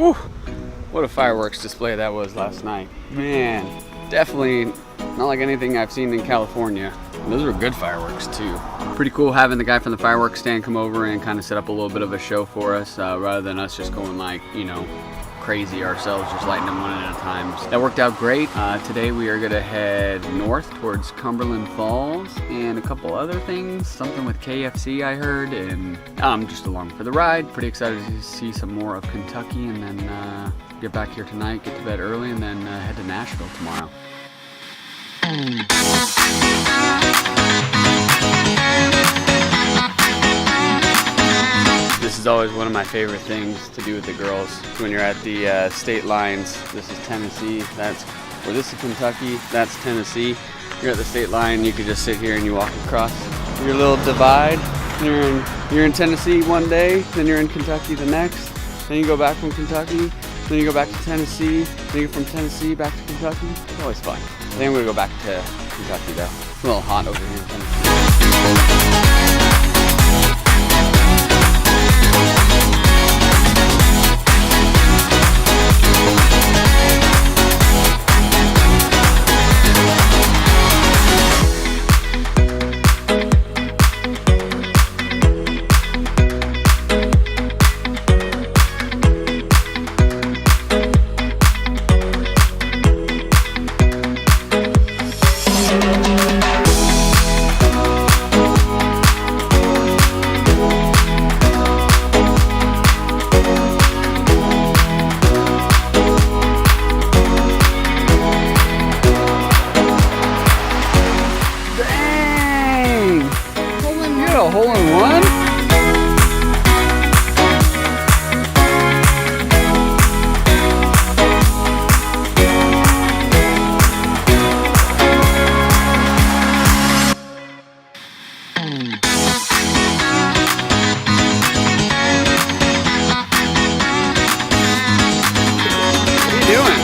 Whew. What a fireworks display that was last night. Man, definitely not like anything I've seen in California. Those were good fireworks too. Pretty cool having the guy from the fireworks stand come over and kind of set up a little bit of a show for us rather than us just going like, you know, crazy ourselves, just lighting them one at a time. So that worked out great. Today we are gonna head north towards Cumberland Falls and a couple other things. Something with KFC I heard, and I'm just along for the ride. Pretty excited to see some more of Kentucky, and then get back here tonight, get to bed early, and then head to Nashville tomorrow. This is always one of my favorite things to do with the girls. When you're at the state lines, this is Tennessee, or this is Kentucky, that's Tennessee. You're at the state line, you could just sit here and you walk across your little divide. You're in Tennessee one day, then you're in Kentucky the next, then you go back from Kentucky, then you go back to Tennessee, then you go from Tennessee back to Kentucky. It's always fun. I think I'm gonna go back to Kentucky though. It's a little hot over here in Tennessee. A hole in one? What are you doing?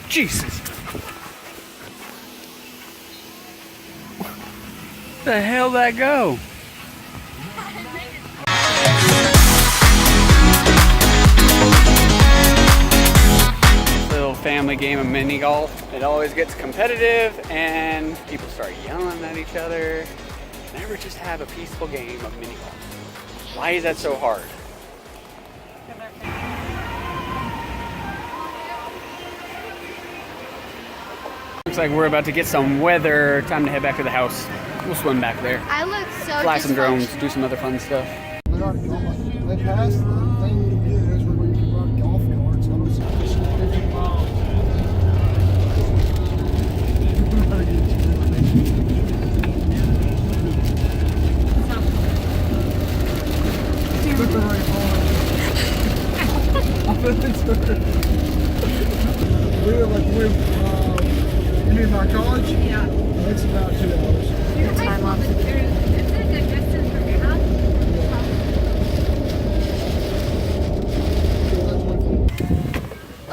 Jesus. Where the hell did that go? This little family game of mini golf. It always gets competitive and people start yelling at each other. Never just have a peaceful game of mini golf. Why is that so hard? Looks like we're about to get some weather. Time to head back to the house. We'll swim back there. I look so fly some drones, do some other fun stuff. They passed the thing is where we can run golf carts. I was you mean my college? Yeah. It's about 2 hours. Your time off. Is it a good distance from your house?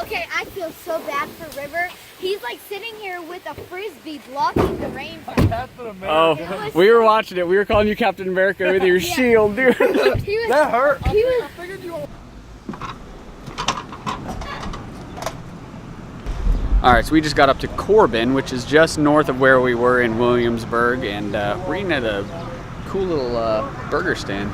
Okay, I feel so bad for River. He's like sitting here with a frisbee blocking the rain from him. Oh, we were watching it. We were calling you Captain America with your shield, dude. That hurt. Alright, so we just got up to Corbin, which is just north of where we were in Williamsburg, and we're eating at a cool little burger stand.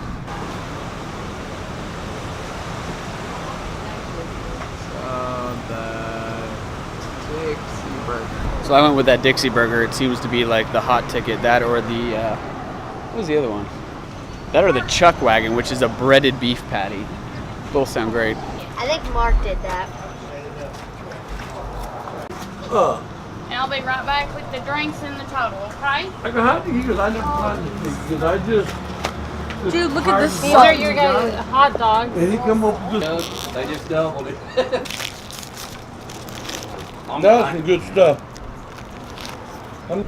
So I went with that Dixie Burger. It seems to be like the hot ticket. That or the, what was the other one? That or the Chuck Wagon, which is a breaded beef patty. Both sound great. I think Mark did that. And I'll be right back with the drinks and the total, okay? I go, how do you? Because I never tried it because I just Dude, look at this. These are your guys' hot dogs. and he come up with this. They just doubled it. That's some good stuff.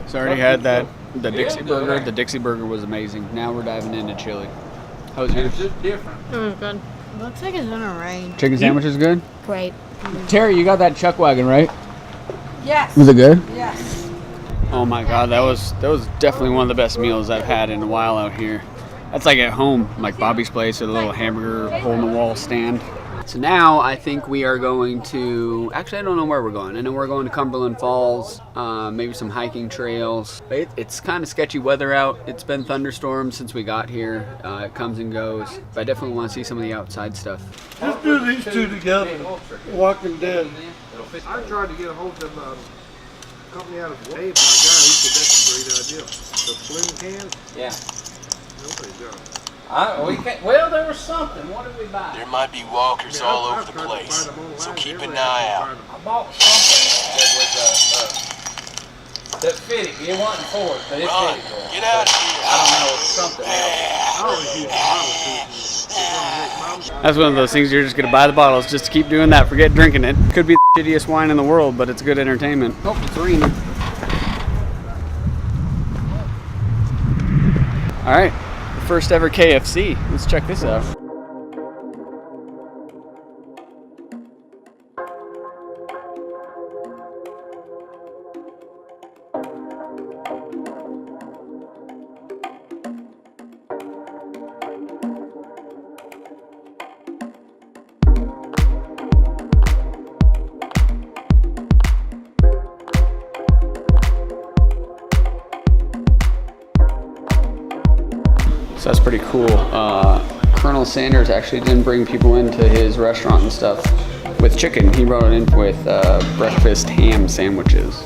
So I already had that, the Dixie Burger. The Dixie Burger was amazing. Now we're diving into chili. How was yours? It's just different. Oh, good. Looks like it's gonna rain. Chicken sandwich is good? Great. Terry, you got that Chuck Wagon, right? Yes. Was it good? Yes. Oh my God, that was definitely one of the best meals I've had in a while out here. That's like at home, like Bobby's Place or the little hamburger hole-in-the-wall stand. So now I think we are going to, actually I don't know where we're going. I know we're going to Cumberland Falls, maybe some hiking trails. But it's kind of sketchy weather out. It's been thunderstorms since we got here. It comes and goes. But I definitely want to see some of the outside stuff. Let's do these two together. Walking Dead. I tried to get a hold of a company out of Dave, my guy. He said that's a great idea. The flume cans? Yeah. Nobody's got them. Well, there was something. What did we buy? There might be walkers all over the place, so keep an eye out. I bought something that was that fitted. It wasn't for it, but it Run, fitted for it. get out of here. I don't know, it's something else. I always use the bottle. That's one of those things you're just gonna buy the bottles just to keep doing that. Forget drinking it. Could be the shittiest wine in the world, but it's good entertainment. Oh, it's raining. All right. First ever KFC. Let's check this out. So that's pretty cool. Colonel Sanders actually didn't bring people into his restaurant and stuff with chicken. He brought it in with breakfast ham sandwiches.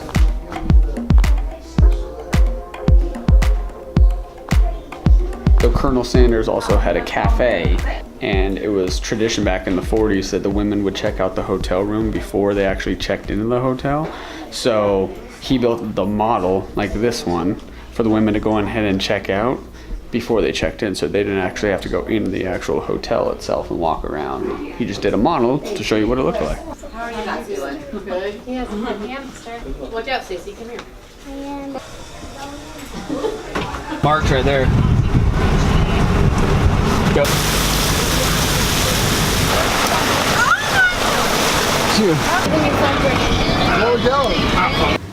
So Colonel Sanders also had a cafe, and it was tradition back in the 40s that the women would check out the hotel room before they actually checked into the hotel. So he built the model, like this one, for the women to go ahead and check out before they checked in, so they didn't actually have to go into the actual hotel itself and walk around. He just did a model to show you what it looked like. How are you guys doing? Good. Yes, hamster. Watch out, Sissy. Come here. Mark's right there. Go. Where we going?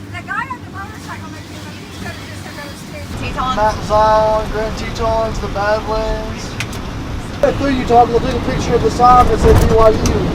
The guy on the motorcycle makes me think he's going to just go to Mount Zion, Grand Tetons, the Badlands. After you talk, we'll take a picture of the sign that says BYU.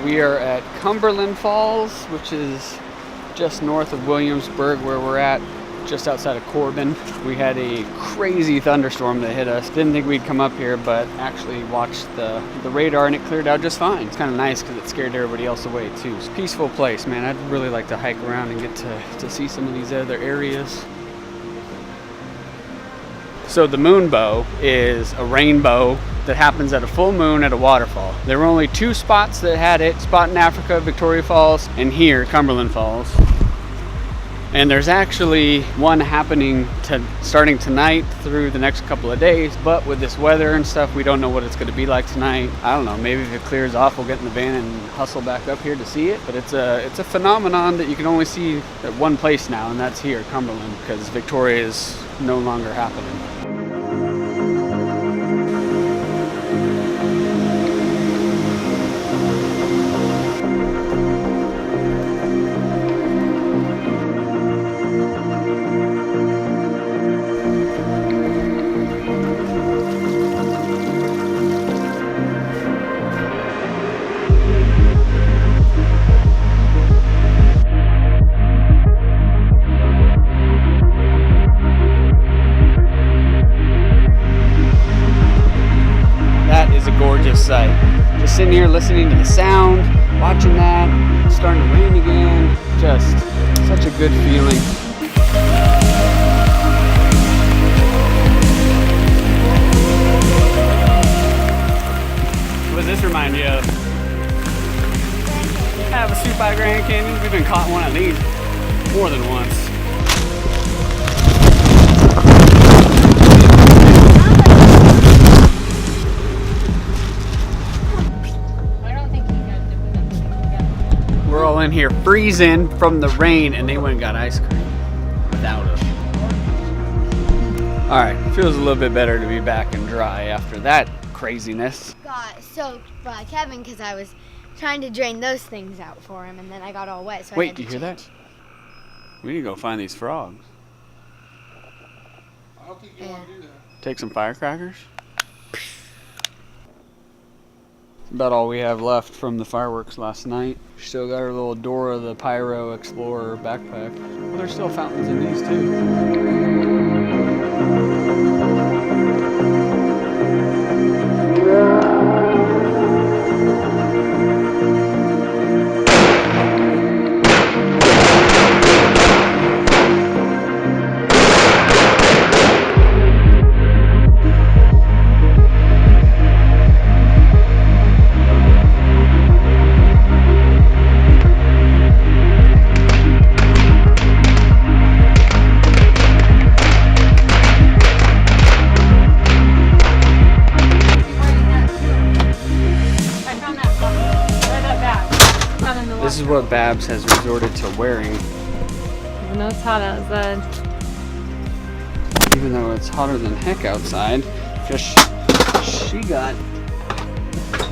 We are at Cumberland Falls, which is just north of Williamsburg, where we're at, just outside of Corbin. We had a crazy thunderstorm that hit us. Didn't think we'd come up here, but actually watched the radar and it cleared out just fine. It's kind of nice because it scared everybody else away too. It's a peaceful place, man. I'd really like to hike around and get to see some of these other areas. So the Moonbow is a rainbow that happens at a full moon at a waterfall. There were only two spots that had it, spot in Africa, Victoria Falls, and here, Cumberland Falls. And there's actually one happening starting tonight through the next couple of days, but with this weather and stuff, we don't know what it's gonna be like tonight. I don't know, maybe if it clears off, we'll get in the van and hustle back up here to see it. But it's a phenomenon that you can only see at one place now, and that's here, Cumberland, because Victoria is no longer happening. Sight. Just sitting here listening to the sound, watching that, it's starting to rain again. Just such a good feeling. What does this remind you of? Have a swoop by Grand Canyon. We've been caught one of these more than once. in here freezing from the rain, and they went and got ice cream without us. All right, feels a little bit better to be back and dry after that craziness. Got soaked by Kevin because I was trying to drain those things out for him, and then I got all wet. So I Wait, had do to you hear that? change. We need to go find these frogs. I don't think you want to do that. Take some firecrackers. About all we have left from the fireworks last night. Still got our little Dora the Pyro Explorer backpack. Well, there's still fountains in these too. This is what Babs has resorted to wearing. Even though it's hot outside. Even though it's hotter than heck outside, because she got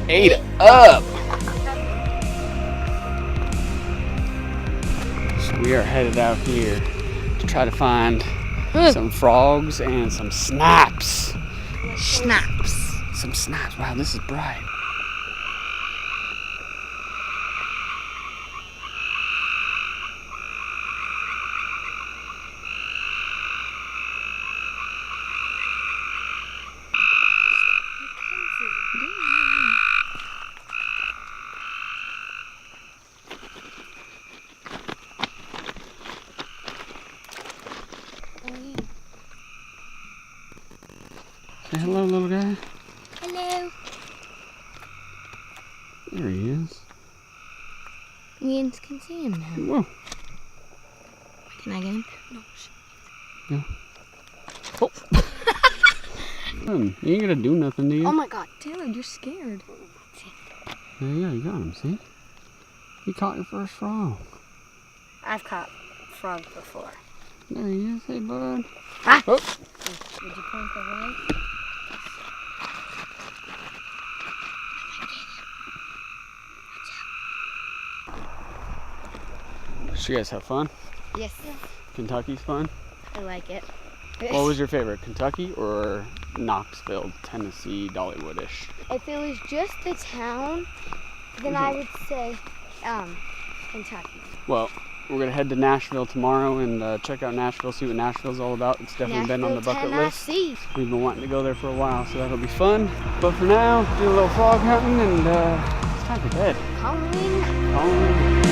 ate up. So we are headed out here to try to find some frogs and some snipes. Snaps. Some snipes. Wow, this is bright. Say hello, little guy. Hello. There he is. You can see him now. Whoa. Can I get him? No. Yeah. Oh. You ain't gonna do nothing, do you? Oh my God, Taylor, you're scared. There you go, you got him, see? You caught your first frog. I've caught frogs before. There he is. Hey, bud. Ah. Oh. Would you point the way? So you guys have fun? Yes. Kentucky's fun? I like it. What was your favorite, Kentucky or Knoxville, Tennessee, Dollywood-ish? If it was just the town, then I would say Kentucky. Well, we're going to head to Nashville tomorrow and check out Nashville, see what Nashville's all about. It's definitely been on the bucket list. Tennessee. We've been wanting to go there for a while, so that'll be fun. But for now, do a little frog hunting and it's time for bed. Calling. Calling.